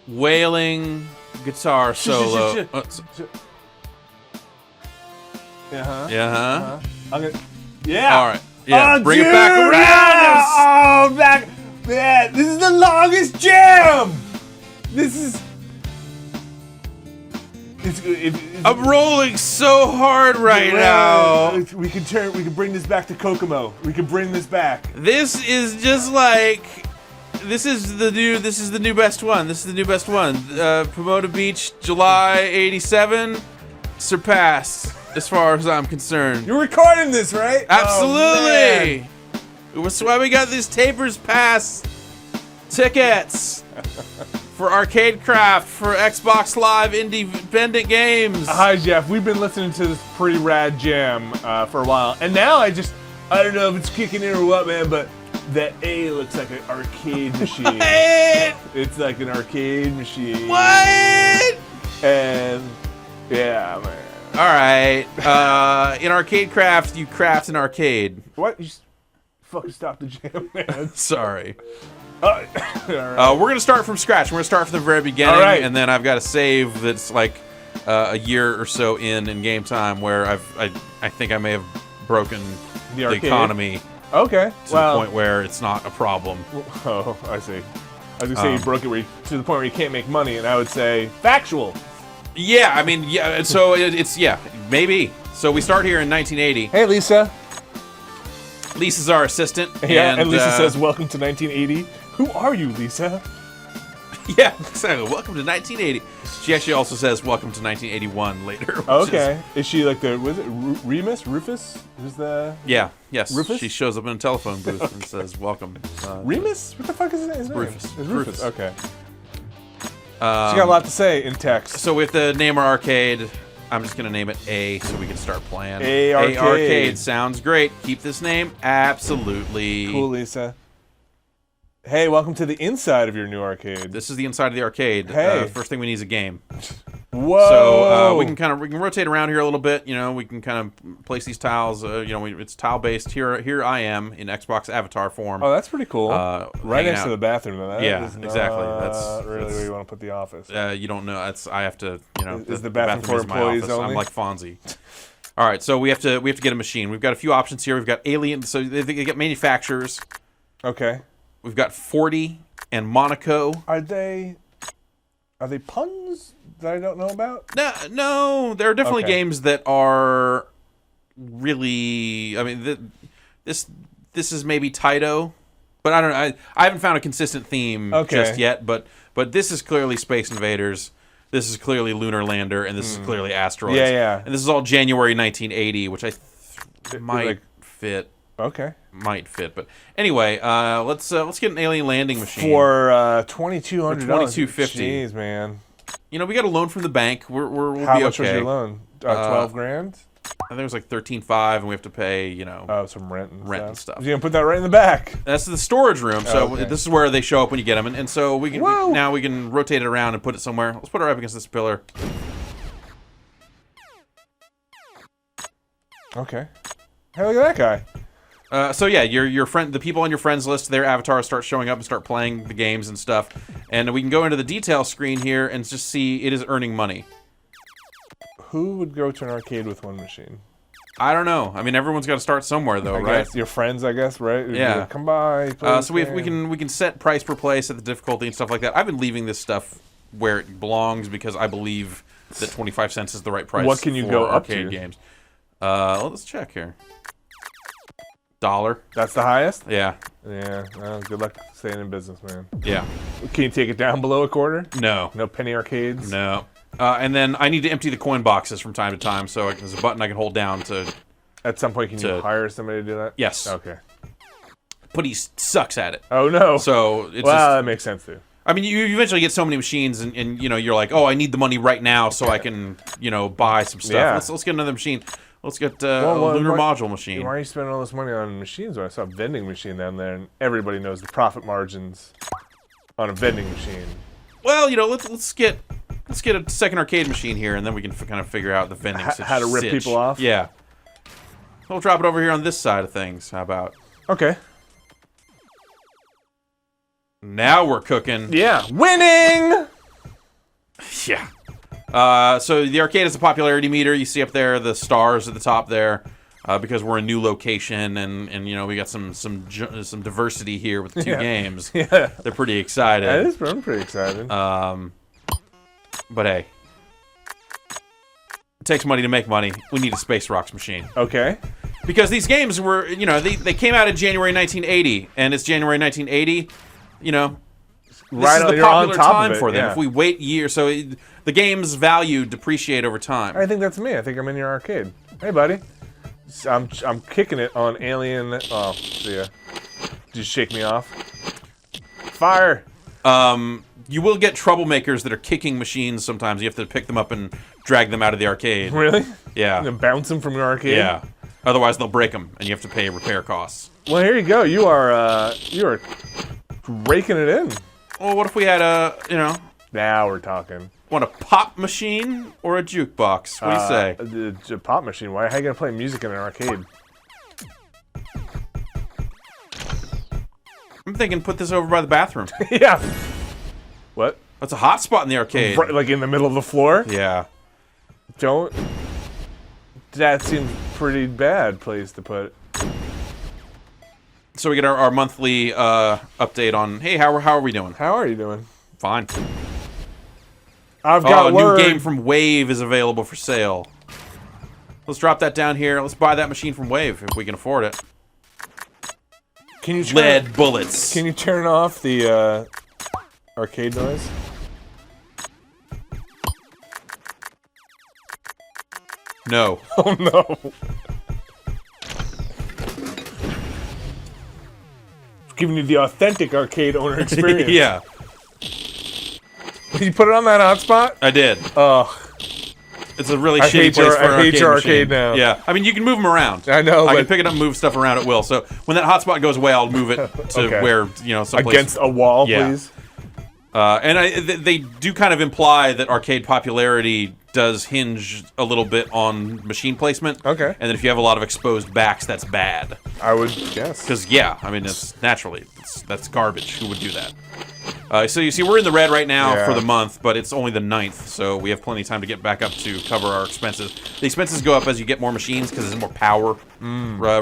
wailing guitar solo. I'm gonna. Yeah. All right. Yeah. Bring it back around. Yeah. Oh, back. Man, this is the longest jam. This is. I'm rolling so hard right now. We can bring this back to Kokomo. We can bring this back. This is just like. This is the new best one. This is the new best one. Pomona Beach, July '87, surpassed as far as I'm concerned. You're recording this, right? Absolutely. That's why we got these Tapers Pass tickets for Arcadecraft for Xbox Live independent games. Hi, Jeff. We've been listening to this pretty rad jam for a while, and now I don't know if it's kicking in or what, man, but that A looks like an arcade machine. What? It's like an arcade machine. What? And yeah, man. All right. In Arcadecraft, you craft an arcade. What? You fucking stop the jam, man. Sorry. All right. We're gonna start from scratch. We're gonna start from the very beginning, All right. and then I've got a save that's like a year or so in game time where I think I may have broken the economy. Okay. To the point where it's not a problem. Oh, I see. I was gonna say you broke it to the point where you can't make money, and I would say factual. Yeah, I mean, yeah. So it's maybe. So we start here in 1980. Hey, Lisa. Lisa's our assistant. Yeah, and Lisa says, "Welcome to 1980." Who are you, Lisa? Yeah, exactly. Welcome to 1980. She actually also says, "Welcome to 1981" later. Okay. Is she like the? Was it Remus? Rufus? Who's the? Yeah. Yes. Rufus? She shows up in a telephone booth and says, "Welcome." Remus? What the fuck is his name? Rufus. It's Rufus. Okay. She Um, got a lot to say in text. So we have to name our arcade. I'm just gonna name it A so we can start playing. A Arcade. A Arcade sounds great. Keep this name. Absolutely. Cool, Lisa. Hey, welcome to the inside of your new arcade. This is the inside of the arcade. Hey. First thing we need is a game. Whoa! So we can rotate around here a little bit. You know, we can kind of place these tiles. It's tile based. Here I am in Xbox avatar form. Oh, that's pretty cool. Right next out. to the bathroom. Though. Yeah, exactly. That's really where you want to put the office. You don't know. I have to. Is the bathroom for is my employees office. only? I'm like Fonzie. All right, so we have to get a machine. We've got a few options here. We've got Alien. So they get manufacturers. Okay. We've got 40 and Monaco. Are they puns that I don't know about? No, there are definitely Okay. games that are really. I mean, this is maybe Taito, but I don't know. I haven't found a consistent theme just yet. But this is clearly Space Invaders. This is clearly Lunar Lander, and this is clearly Asteroids. Yeah. And this is all January 1980, which might fit. Okay. Might fit, but anyway, let's get an alien landing machine For $2,200. $2,250. Jeez, man. You know, we got a loan from the bank. We'll How be much was okay. your loan? 12 grand? I think it was like $13,500, and we have to pay, Some rent and stuff. You're gonna put that right in the back. That's the storage room. So okay. this is where they show up when you get them, and so we can now we can rotate it around and put it somewhere. Let's put it up against this pillar. Okay. Hey, look at that guy. So yeah, your friend, the people on your friends list, their avatars start showing up and start playing the games and stuff, and we can go into the detail screen here and just see it is earning money. Who would go to an arcade with one machine? I don't know. I mean, everyone's got to start somewhere, though, I right? guess your friends, I guess, right? It'd be Yeah. like, come by. Play So we can set price per play, set the difficulty and stuff like that. I've been leaving this stuff where it belongs because I believe that 25 cents is the right price. What can you for go up arcade to? games? Let's check here. $1. That's the highest? Yeah. Yeah. Well, good luck staying in business, man. Yeah. Can you take it down below a quarter? No. No penny arcades? No. And then I need to empty the coin boxes from time to time, so there's a button I can hold down to. At some point, can you hire somebody to do that? Yes. Okay. But he sucks at it. Oh no. So it's that makes sense too. I mean, you eventually get so many machines, and you're like, oh, I need the money right now so I can buy some stuff. Yeah. Let's get another machine. Let's get a lunar module machine. Why are you spending all this money on machines when I saw a vending machine down there, and everybody knows the profit margins on a vending machine? Well, let's get a second arcade machine here, and then we can kind of figure out the vending How to rip people off? Yeah. We'll drop it over here on this side of things. How about? Okay. Now we're cooking. Yeah. Winning! Yeah. So the arcade is a popularity meter. You see up there the stars at the top there, because we're a new location and you know we got some diversity here with 2 games. Yeah. They're pretty excited. I'm pretty excited. But hey, it takes money to make money. We need a Space Rocks machine. Okay. Because these games were, you know, they came out in January 1980, and it's January 1980. You know, this is the popular time for them. If we wait years, so the game's value depreciate over time. I think that's me. I think I'm in your arcade. Hey, buddy. I'm kicking it on Alien. Oh, see ya. Just shake me off. Fire. You will get troublemakers that are kicking machines sometimes. You have to pick them up and drag them out of the arcade. Really? Yeah. And bounce them from your arcade? Yeah. Otherwise, they'll break them, and you have to pay repair costs. Well, here you go. You are raking it in. Well, what if we had a, you know... Now we're talking. Want a pop machine or a jukebox? What do you say? A pop machine. Why? How are you going to play music in an arcade? I'm thinking put this over by the bathroom. Yeah. What? That's a hot spot in the arcade. Right, like in the middle of the floor? Yeah. Don't... That seems pretty bad place to put it. So we get our monthly update on, hey, how are we doing? How are you doing? Fine. I've got word. New game from Wave is available for sale. Let's drop that down here. Let's buy that machine from Wave if we can afford it. Can you lead bullets? Can you turn off the arcade noise? No. Oh no. Giving you the authentic arcade owner experience. Yeah. You put it on that hotspot? I did. Ugh. It's a really shitty place for an arcade hate your machine. arcade now. Yeah. I mean, you can move them around. I know, I can pick it up and move stuff around at will. So when that hotspot goes away, I'll move it to where, you know, someplace. Against a wall, please. And they do kind of imply that arcade popularity does hinge a little bit on machine placement. Okay. And that if you have a lot of exposed backs, that's bad. I would guess. Because, yeah, I mean, it's naturally, that's garbage. Who would do that? So you see, we're in the red right now for the month, but it's only the 9th, so we have plenty of time to get back up to cover our expenses. The expenses go up as you get more machines because there's more power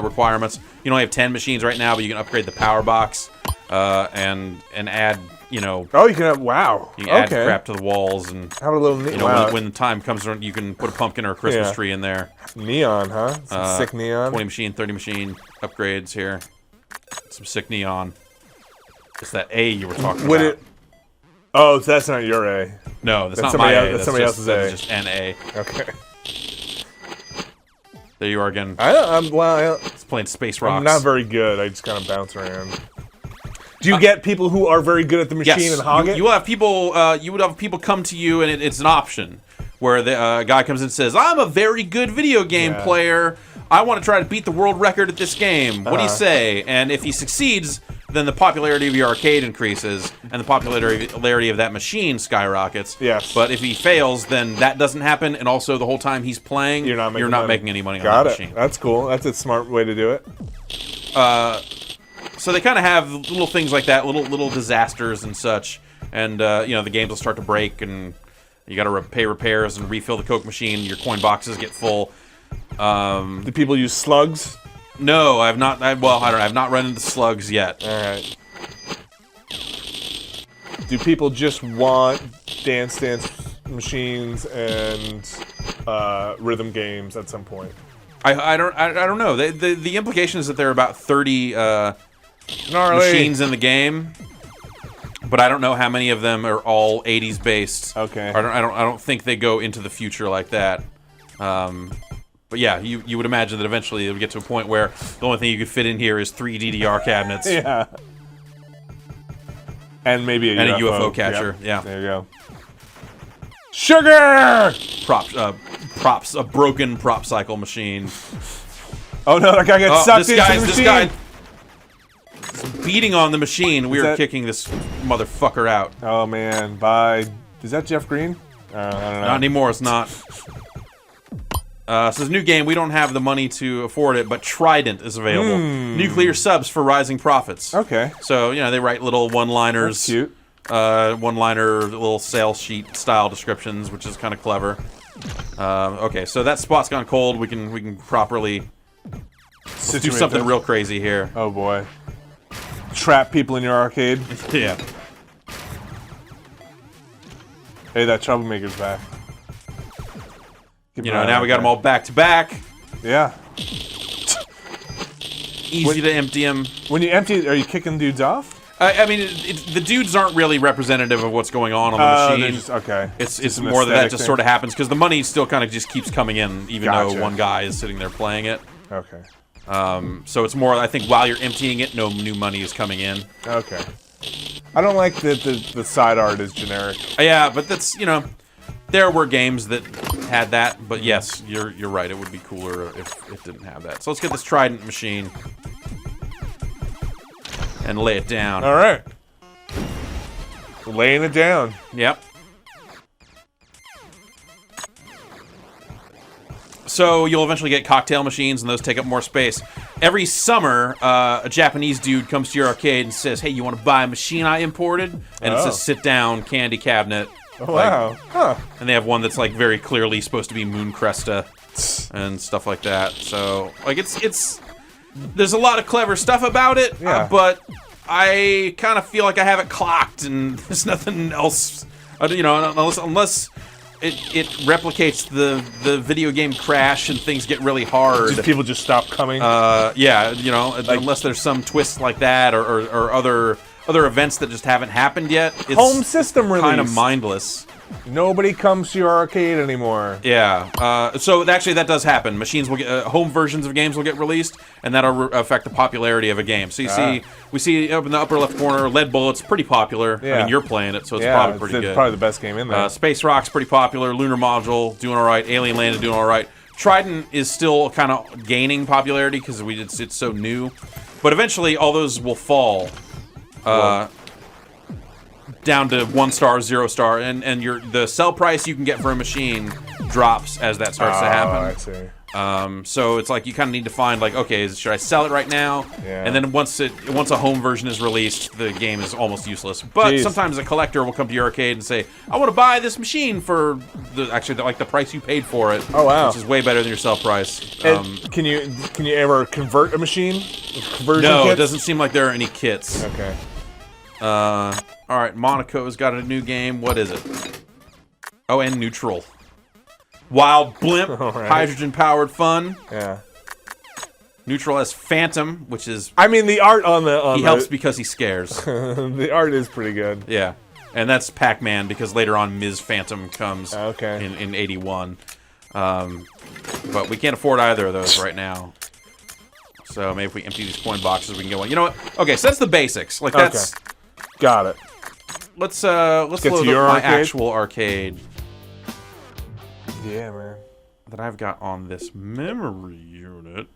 requirements. You only have 10 machines right now, but you can upgrade the power box and add, you know... Oh, you can have... Wow. You can add crap to the walls and... Have a little... You know, when the time comes around, you can put a pumpkin or a Christmas tree in there. Neon, huh? Some sick neon. 20 machine, 30 machine upgrades here. Some sick neon. It's that A you were talking about. It... Oh, so that's not your A. No, that's not my A. That's somebody else's A. That's just an A. Okay. There you are again. It's playing Space Rocks. I'm not very good. I just kind of bounce around. Do you get people who are very good at the machine and hog it? You will have people. You would have people come to you, and it's an option where the guy comes in and says, "I'm a very good video game player. I want to try to beat the world record at this game. What do you say?" And if he succeeds, then the popularity of your arcade increases, and the popularity of that machine skyrockets. Yes. But if he fails, then that doesn't happen, and also the whole time he's playing, you're not making any money on that machine. That's cool. That's a smart way to do it. So they kind of have little things like that, little disasters and such, and you know, the games will start to break, and you got to pay repairs and refill the Coke machine. Your coin boxes get full. Do people use slugs? No, I've not. Well, I don't know. I've not run into slugs yet. All right. Do people just want dance machines and rhythm games at some point? I don't know. The implication is that there are about 30 machines in the game, but I don't know how many of them are all 80s based. Okay. I don't think they go into the future like that. But yeah, you would imagine that eventually it would get to a point where the only thing you could fit in here is 3 DDR cabinets. Yeah. And maybe a UFO catcher. Yep. Yeah. There you go. Sugar! Props, a broken prop cycle machine. Oh no, that guy gets sucked into the machine. This guy is beating on the machine. We are kicking this motherfucker out. Oh man, bye. Is that Jeff Green? I don't know. Not anymore, it's not. So this new game, we don't have the money to afford it, but Trident is available. Nuclear subs for rising profits. Okay. So, you know, they write little one-liners. That's cute. one-liner, little sales sheet style descriptions, which is kind of clever. Okay, so that spot's gone cold. We can properly do something real crazy here. Oh boy! Trap people in your arcade. Yeah. Hey, that troublemaker's back. You know, now we got them all back to back. Yeah. Easy to empty them. When you empty, are you kicking dudes off? I mean, the dudes aren't really representative of what's going on the machine. Okay. It's more that just sort of happens because the money still kind of just keeps coming in, even though one guy is sitting there playing it. Okay. So it's more, I think, while you're emptying it, no new money is coming in. Okay. I don't like that the side art is generic. Yeah, but that's, you know, there were games that had that, but yes, you're right. It would be cooler if it didn't have that. So let's get this Trident machine and lay it down. All right. Laying it down. Yep. So you'll eventually get cocktail machines, and those take up more space. Every summer, a Japanese dude comes to your arcade and says, "Hey, you want to buy a machine I imported?" And it's a sit-down candy cabinet. Oh, wow. Huh. And they have one that's like very clearly supposed to be Moon Cresta and stuff like that. So like it's there's a lot of clever stuff about it, but I kind of feel like I have it clocked, and there's nothing else. You know, unless it replicates the video game crash and things get really hard. People just stop coming. Yeah, you know, like, unless there's some twist like that or other events that just haven't happened yet. It's home system release. Kind of mindless. Nobody comes to your arcade anymore. Yeah. So actually, that does happen. Machines will get home versions of games will get released, and that'll affect the popularity of a game. So we see up in the upper left corner, Lead Bullet's pretty popular. Yeah. I mean, you're playing it, so it's probably pretty good. Probably the best game in there. Space Rock's pretty popular. Lunar Module doing all right. Alien Land is doing all right. Trident is still kind of gaining popularity because it's so new, but eventually all those will fall. Down to 1 star, 0 star, and the sell price you can get for a machine drops as that starts to happen. I see. So it's like you kind of need to find like, okay, should I sell it right now? Yeah. And then once a home version is released, the game is almost useless. But sometimes a collector will come to your arcade and say, "I want to buy this machine for the price you paid for it." Oh wow, which is way better than your sell price. Can you ever convert a machine? No, it doesn't seem like there are any kits. Okay. All right, Monaco's got a new game. What is it? Oh, and Neutral. Wild Blimp, hydrogen-powered fun. Yeah. Neutral has Phantom, which is... I mean, the art on the... He helps because he scares. The art is pretty good. Yeah. And that's Pac-Man, because later on Ms. Phantom comes in 81. But we can't afford either of those right now. So maybe if we empty these coin boxes, we can get one. You know what? Okay, so that's the basics. Like, that's... Got it. Let's load up my actual arcade. Yeah, man. That I've got on this memory unit.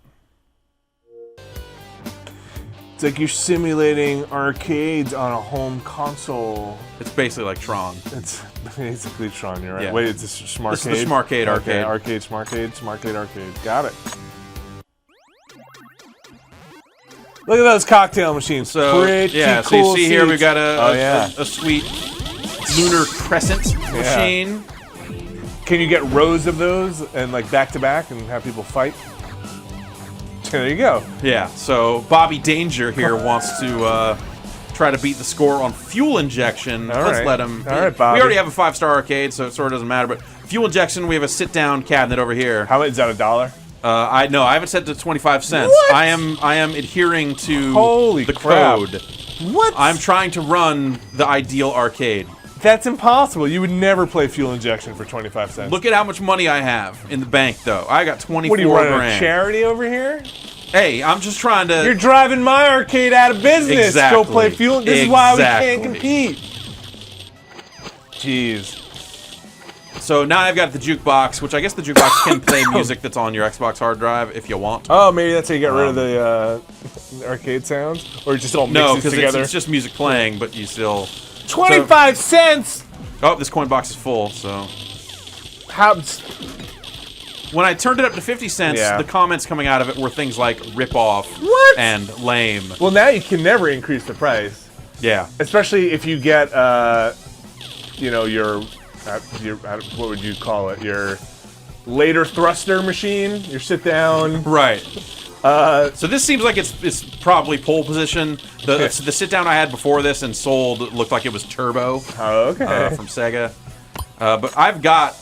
It's like you're simulating arcades on a home console. It's basically like Tron. It's basically Tron, you're right. Yeah. Wait, it's a Smartcade? This is the Smartcade arcade. Smartcade arcade. Got it. Look at those cocktail machines. So, pretty cool. So you see seats. here we've got a sweet lunar crescent machine. Can you get rows of those and like back to back and have people fight? There you go. Yeah. So Bobby Danger here wants to try to beat the score on fuel injection. Let's let him. All right, Bobby. We already have a 5-star arcade, so it sort of doesn't matter. But fuel injection, we have a sit-down cabinet over here. How is that, $1? I haven't set it to 25 cents. What? I am adhering to the crap. code. What? I'm trying to run the ideal arcade. That's impossible. You would never play fuel injection for 25 cents. Look at how much money I have in the bank, though. I got 24 What are you running, grand. a charity over here? Hey, I'm just trying to... You're driving my arcade out of business. Exactly. Go play fuel. This is why we can't compete. Jeez. So now I've got the jukebox, which I guess the jukebox can play music that's on your Xbox hard drive if you want. Oh, maybe that's how you get rid of the arcade sounds? Or just all mixes together? No, because it's just music playing, but you still... 25 cents! Oh, this coin box is full, so... How... When I turned it up to 50 cents, the comments coming out of it were things like rip off What? and lame. Well, now you can never increase the price. Yeah. Especially if you get, you know, your what would you call it? Your later thruster machine. Your sit down. Right. So this seems like it's probably pole position. The sit down I had before this and sold looked like it was turbo. Oh, okay. From Sega. But I've got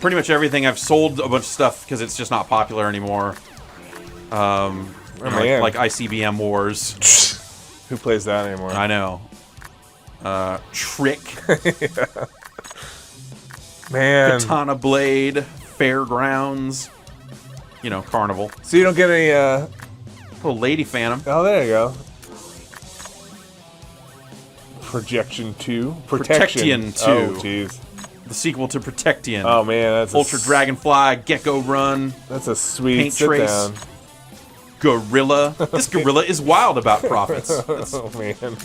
pretty much everything. I've sold a bunch of stuff because it's just not popular anymore. Like ICBM Wars. Who plays that anymore? I know. Trick. Yeah. Man. Katana Blade. Fairgrounds. You know, Carnival. So you don't get any, Little Lady Phantom. Oh, there you go. Projection 2? Protection 2. Oh, jeez. The sequel to Protectian. Oh, man, that's Ultra Dragonfly, Gecko Run. That's a sweet Paint sit Trace. down. Gorilla. This gorilla is wild about profits. Oh, man.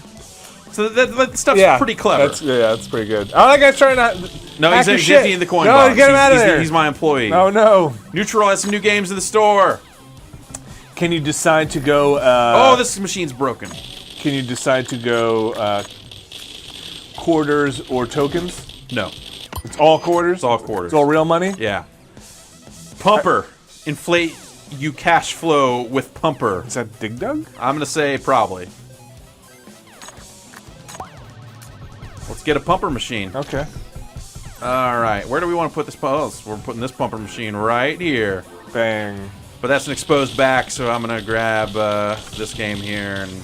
So that stuff's pretty clever. That's pretty good. Oh, that guy's trying to... No, he's emptying the coin box. box. Get him out of there. He's my employee. Oh, no. Neutral has some new games in the store. Can you decide to go... oh, this machine's broken. Can you decide to go quarters or tokens? No. It's all quarters? It's all quarters. It's all real money? Yeah. Pumper. Inflate you cash flow with Pumper. Is that Dig Dug? I'm going to say probably. Let's get a pumper machine. Okay. All right. Where do we want to put this? Oh, we're putting this pumper machine right here. Bang. But that's an exposed back, so I'm going to grab this game here and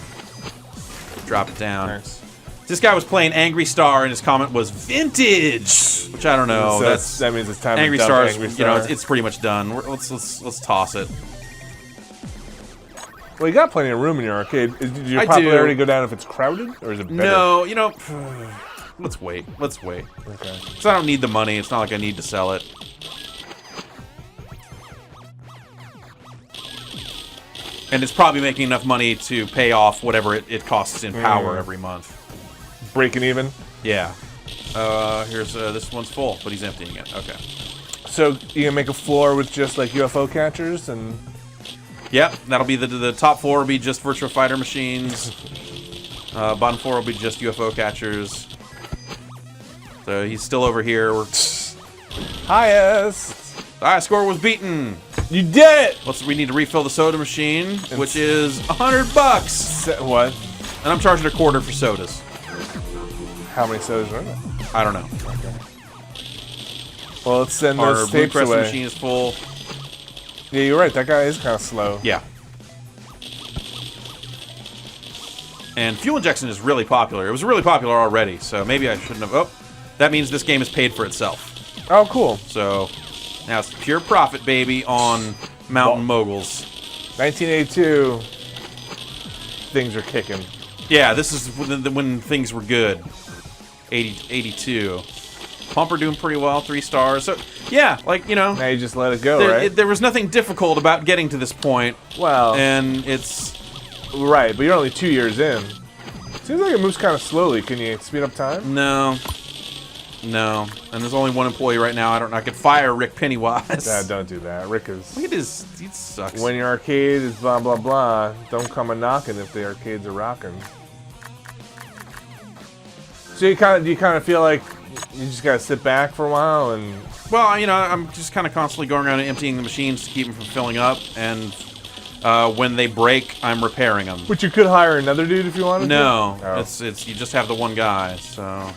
drop it down. Nice. This guy was playing Angry Star, and his comment was vintage, which I don't know. So that means it's time Angry to dump Star's, Angry you Star. know, it's pretty much done. Let's toss it. Well, you got plenty of room in your arcade. Did your I popularity do. go down if it's crowded, or is it better? No, you know, let's wait. Let's wait. Okay. Because I don't need the money. It's not like I need to sell it. And it's probably making enough money to pay off whatever it costs in power every month. Breaking even? Yeah. Here's this one's full, but he's emptying it. Okay. So you can make a floor with just like UFO catchers and... Yep, that'll be the top floor will be just Virtua Fighter machines. Bottom floor will be just UFO catchers. So he's still over here. We're highest. The high score was beaten. You did it. We need to refill the soda machine, which is $100. What? And I'm charging a quarter for sodas. How many sodas are in it? I don't know. Okay. Well, let's send Our those Blue tapes Crest away. machine is full. Yeah, you're right. That guy is kind of slow. Yeah. And fuel injection is really popular. It was really popular already, so maybe I shouldn't have... Oh, that means this game is paid for itself. Oh, cool. So now it's pure profit, baby, on Mountain Moguls. 1982. Things are kicking. Yeah, this is when things were good. 82. Pumper doing pretty well, 3 stars. So, yeah, like, you know... Now you just let it go, right? There was nothing difficult about getting to this point. Well... And it's... Right, but you're only 2 years in. Seems like it moves kind of slowly. Can you speed up time? No. No. And there's only one employee right now. I could fire Rick Pennywise. Don't do that. Rick is... Look at his... He sucks. When your arcade is blah, blah, blah, don't come a-knocking if the arcades are rocking. So you kind of feel like you just gotta sit back for a while and... Well, you know, I'm just kind of constantly going around and emptying the machines to keep them from filling up, and when they break, I'm repairing them. But you could hire another dude if you wanted to? No, Oh. it's you just have the one guy, so...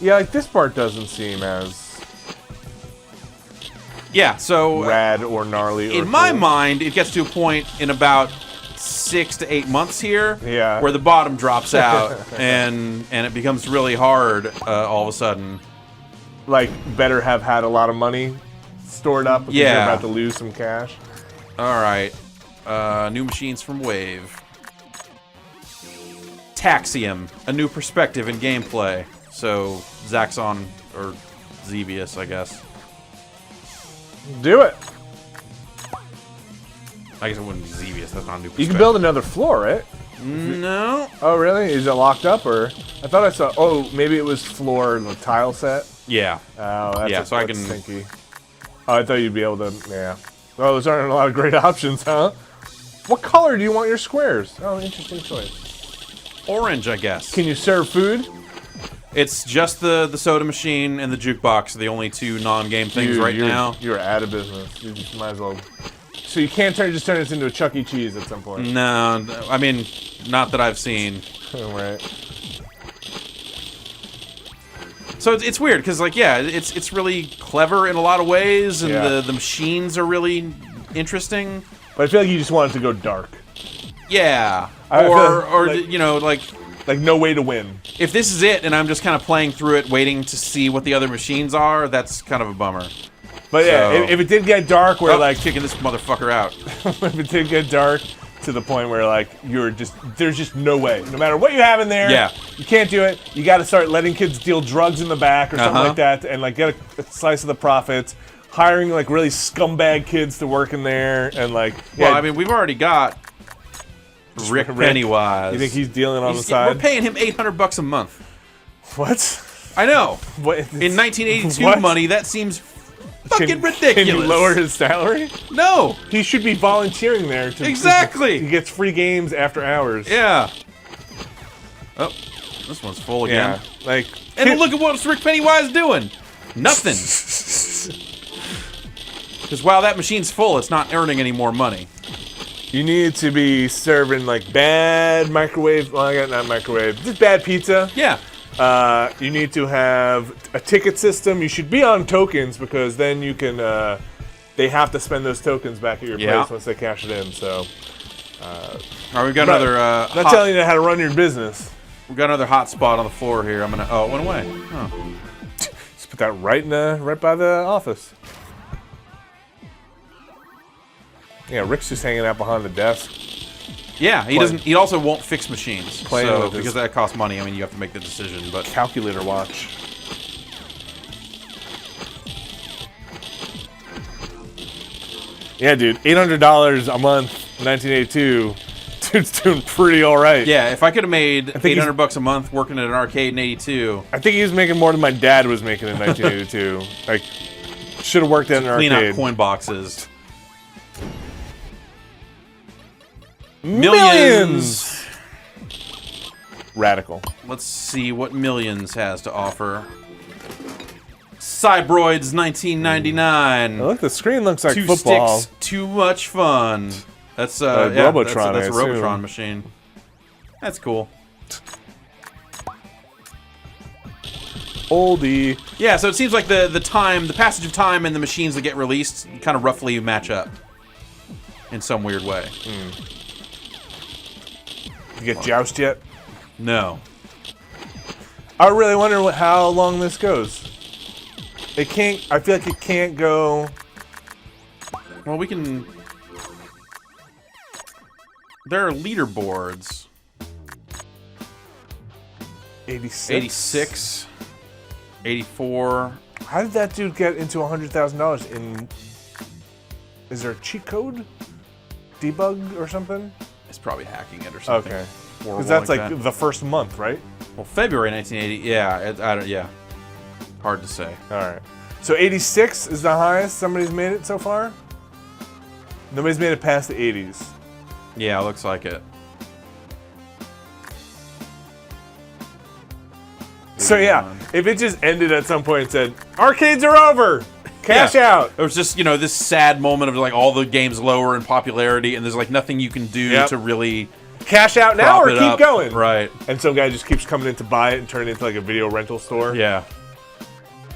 Yeah, like this part doesn't seem as Yeah, so... rad or gnarly or in my cool. mind, it gets to a point in about 6 to 8 months here, Yeah. where the bottom drops out, and it becomes really hard all of a sudden. Like, better have had a lot of money stored up because you're Yeah. about to lose some cash. All right, new machines from Wave. Taxium, a new perspective in gameplay. So Zaxxon or Xevious, I guess. Do it. I guess it wouldn't be Xevious. That's not a new perspective. You can build another floor, right? No. Oh, really? Is it locked up, or I thought I saw? Oh, maybe it was floor and the tile set. Yeah. Oh, that's Yeah, so I that's can- stinky. Oh, I thought you'd be able to. Yeah. Oh, those aren't a lot of great options, huh? What color do you want your squares? Oh, interesting choice. Orange, I guess. Can you serve food? It's just the soda machine and the jukebox are the only two non-game things now. You're out of business. You just might as well. So you can't just turn this into a Chuck E. Cheese at some point. No, I mean, not that I've seen. Right. So it's weird because, like, yeah, it's really clever in a lot of ways, and the machines are really interesting. But I feel like you just want it to go dark. Yeah, or like, you know, like no way to win. If this is it, and I'm just kind of playing through it, waiting to see what the other machines are, that's kind of a bummer. But yeah, if it did get dark, where like kicking this motherfucker out. If it did get dark to the point where like there's just no way. No matter what you have in there, you can't do it. You got to start letting kids deal drugs in the back or something like that, and like get a slice of the profits. Hiring like really scumbag kids to work in there, and like well, I mean, we've already got Rick Pennywise. You think he's dealing on the side? We're paying him $800 a month. What? I know. What? In 1982 money, that seems fucking ridiculous. Can you lower his salary? No. He should be volunteering there. Exactly. He gets free games after hours. Yeah. Oh, this one's full again. Yeah. Like, and look at what Rick Pennywise doing. Nothing. Because while that machine's full, it's not earning any more money. You need to be serving like bad microwave. Well, I got not microwave. Just bad pizza. Yeah. You need to have a ticket system. You should be on tokens because then you can. They have to spend those tokens back at your place once they cash it in. So. We've got another. Not telling you how to run your business. We've got another hot spot on the floor here. I'm gonna. Oh, it went away. Oh. Just put that right by the office. Yeah, Rick's just hanging out behind the desk. Yeah, he doesn't. He also won't fix machines, because that costs money. I mean, you have to make the decision. But calculator watch. Yeah, dude, $800 a month, 1982. Dude's doing pretty all right. Yeah, if I could have made $800 a month working at an arcade in '82, I think he was making more than my dad was making in 1982. Like, should have worked at an arcade. Clean out coin boxes. Millions! Radical. Let's see what Millions has to offer. Cybroids 1999. Oh, look, the screen looks like Two football. Sticks, too much fun. That's Robotron. That's a Robotron machine. That's cool. Oldie. Yeah, so it seems like the passage of time and the machines that get released kind of roughly match up in some weird way. You get Joust yet? No. I really wonder how long this goes. It can't. I feel like it can't go. Well, we can. There are leaderboards. 86. 86. 84. How did that dude get into $100,000 in? Is there a cheat code? Debug or something? It's probably hacking it or something. Okay. Because that's like the first month, right? Well, February 1980. Yeah, I don't. Yeah. Hard to say. All right. So 86 is the highest somebody's made it so far? Nobody's made it past the 80s. Yeah, looks like it. So yeah, if it just ended at some point and said, arcades are over! Cash out! It was just, this sad moment of like all the games lower in popularity and there's like nothing you can do to really cash out now or keep going. Right. And some guy just keeps coming in to buy it and turn it into like a video rental store. Yeah.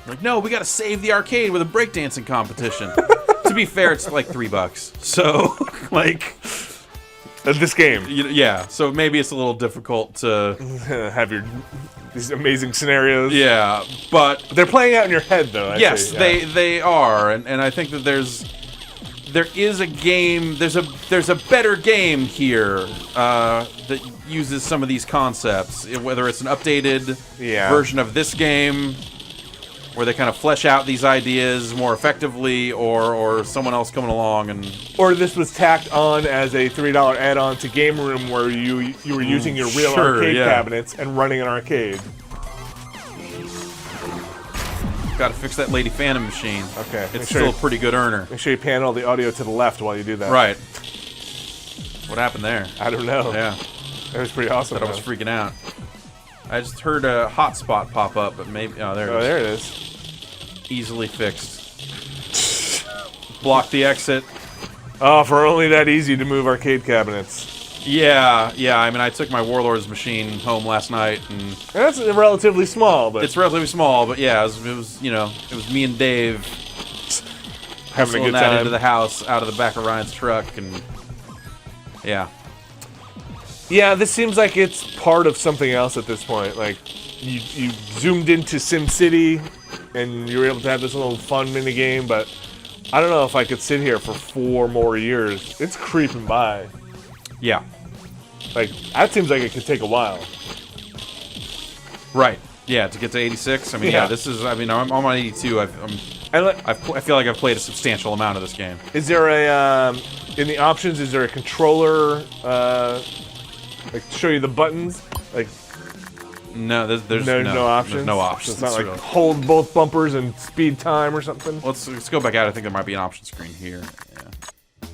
Like, no, we gotta save the arcade with a breakdancing competition. To be fair, it's like $3. So, like... This game. Yeah, so maybe it's a little difficult to... have these amazing scenarios. Yeah, but they're playing out in your head, though. Yes, they are, and I think that there is a game. There's a better game here that uses some of these concepts. Whether it's an updated version of this game, where they kind of flesh out these ideas more effectively, or someone else coming along and... Or this was tacked on as a $3 add-on to Game Room where you were using your real arcade cabinets and running an arcade. Got to fix that Lady Phantom machine. Okay. It's still a pretty good earner. Make sure you pan all the audio to the left while you do that. Right. What happened there? I don't know. Yeah. That was pretty awesome. I was freaking out. I just heard a hotspot pop up, but maybe... Oh, there it is. Oh, there it is. Easily fixed. Block the exit. Oh, for only that easy to move arcade cabinets. Yeah. I mean, I took my Warlords machine home last night, and that's relatively small, but it's relatively small. But yeah, it was me and Dave having a good that time into the house out of the back of Ryan's truck, and yeah. Yeah, this seems like it's part of something else at this point. Like you zoomed into SimCity, and you were able to have this little fun mini game, but I don't know if I could sit here for 4 more years. It's creeping by. Yeah. Like, that seems like it could take a while. Right. Yeah, to get to 86. I mean, yeah this is, I mean, I'm on 82. I feel like I've played a substantial amount of this game. Is there a, in the options, is there a controller, like, show you the buttons? Like, no, there's no options? There's no options. So it's not like hold both bumpers and speed time or something? Let's go back out. I think there might be an option screen here. Yeah.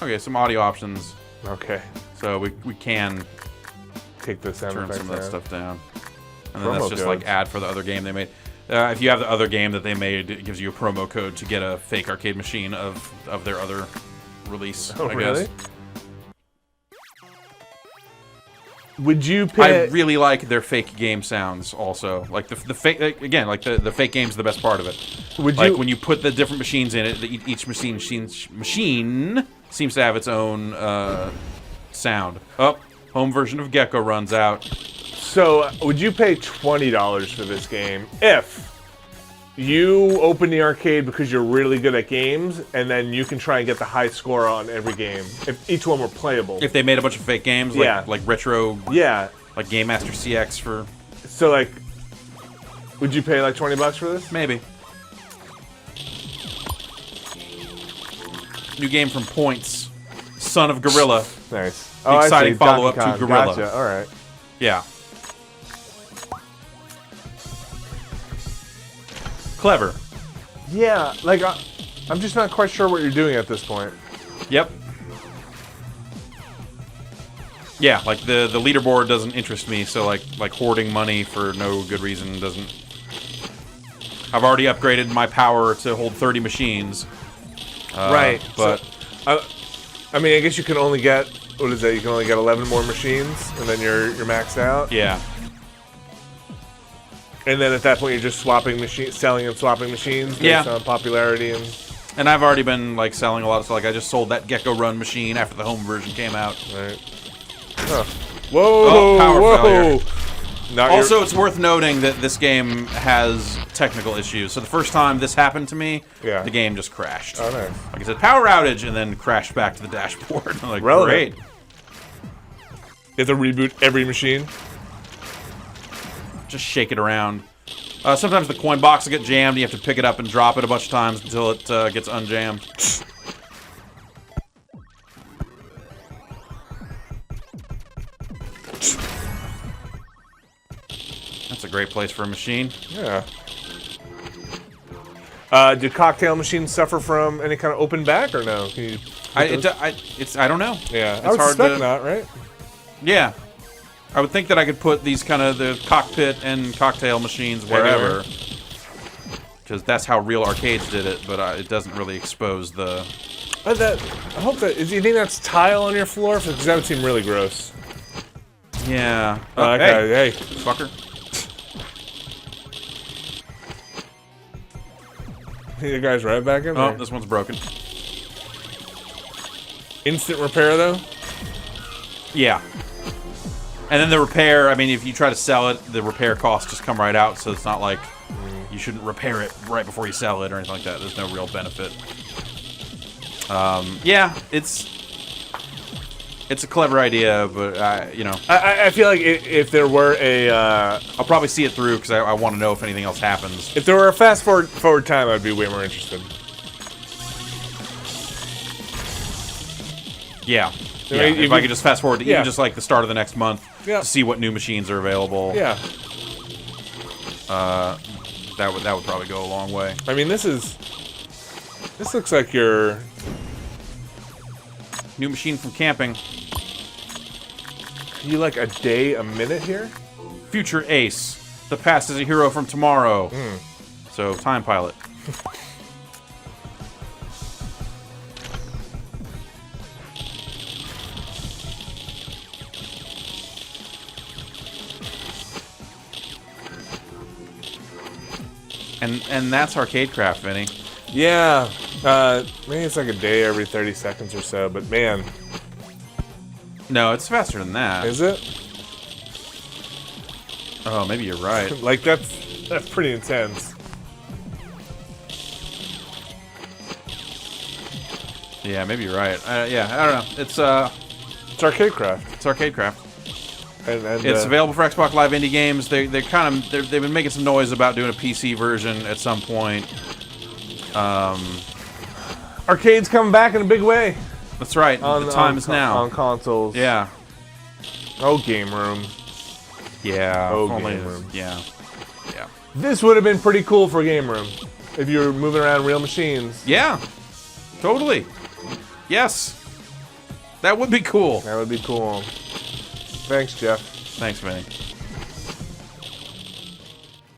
Okay, some audio options. Okay. So we can take the sound turn some of that down. stuff down. And then that's just like ad for the other game they made. If you have the other game that they made, it gives you a promo code to get a fake arcade machine of their other release. Oh, I really? guess. Would you pay? I really like their fake game sounds. Also, like the fake again, like the fake game's the best part of it. Like when you put the different machines in it, each machine seems to have its own sound. Oh, home version of Gecko runs out. So, would you pay $20 for this game if you open the arcade because you're really good at games, and then you can try and get the high score on every game if each one were playable? If they made a bunch of fake games, like retro, like Game Master CX for. So, like, would you pay like $20 for this? Maybe. New game from Points, Son of Gorilla. Nice. The exciting follow-up to Gorilla. Gotcha. All right. Yeah. Clever. Yeah, like I'm just not quite sure what you're doing at this point. Yep. Yeah, like the leaderboard doesn't interest me, so like hoarding money for no good reason doesn't. I've already upgraded my power to hold 30 machines. Right, but so, I mean, I guess you can only get, what is that? You can only get 11 more machines, and then you're maxed out. Yeah. And then at that point, you're just selling and swapping machines based on popularity and I've already been like selling a lot of stuff. Like I just sold that Gecko Run machine after the home version came out. Right. Huh. Whoa! Power failure. Also, it's worth noting that this game has technical issues. So the first time this happened to me, the game just crashed. Oh, nice. Like I said, power outage, and then crashed back to the dashboard. I'm like, relevant. Great. You have to reboot every machine. Just shake it around. Sometimes the coin box will get jammed. You have to pick it up and drop it a bunch of times until it gets unjammed. That's a great place for a machine. Yeah. Do cocktail machines suffer from any kind of open back or no? Can you I don't know. Yeah, it's I would hard suspect not, right? Yeah. I would think that I could put these kind of the cockpit and cocktail machines wherever. Because that's how real arcades did it, but it doesn't really expose the... I hope that... Do you think that's tile on your floor? Because that would seem really gross. Yeah. Okay, hey. Fucker. The guy's right back in there. Oh, this one's broken. Instant repair, though? Yeah. And then the repair, I mean, if you try to sell it, the repair costs just come right out, so it's not like you shouldn't repair it right before you sell it or anything like that. There's no real benefit. Yeah, it's a clever idea, but, I feel like if there were a... I'll probably see it through because I want to know if anything else happens. If there were a fast-forward time, I'd be way more interested. Yeah. Yeah, if I could just fast forward to even just like the start of the next month to see what new machines are available. Yeah. That would probably go a long way. I mean, this looks like your New machine from camping. You like a day, a minute here? Future Ace. The past is a hero from tomorrow. So, time pilot. And that's Arcadecraft, Vinny. Yeah. Maybe it's like a day every 30 seconds or so, but man. No, it's faster than that. Is it? Oh, maybe you're right. Like, that's pretty intense. Yeah, maybe you're right. Yeah, I don't know. It's Arcadecraft. It's Arcadecraft. And it's available for Xbox Live Indie Games. They've been making some noise about doing a PC version at some point. Arcade's coming back in a big way. That's right. The time is now on consoles. Yeah. Oh, Game Room. Yeah. Oh, Game Room. Yeah. Yeah. This would have been pretty cool for Game Room if you were moving around real machines. Yeah. Totally. Yes. That would be cool. That would be cool. Thanks, Jeff. Thanks, Vinny.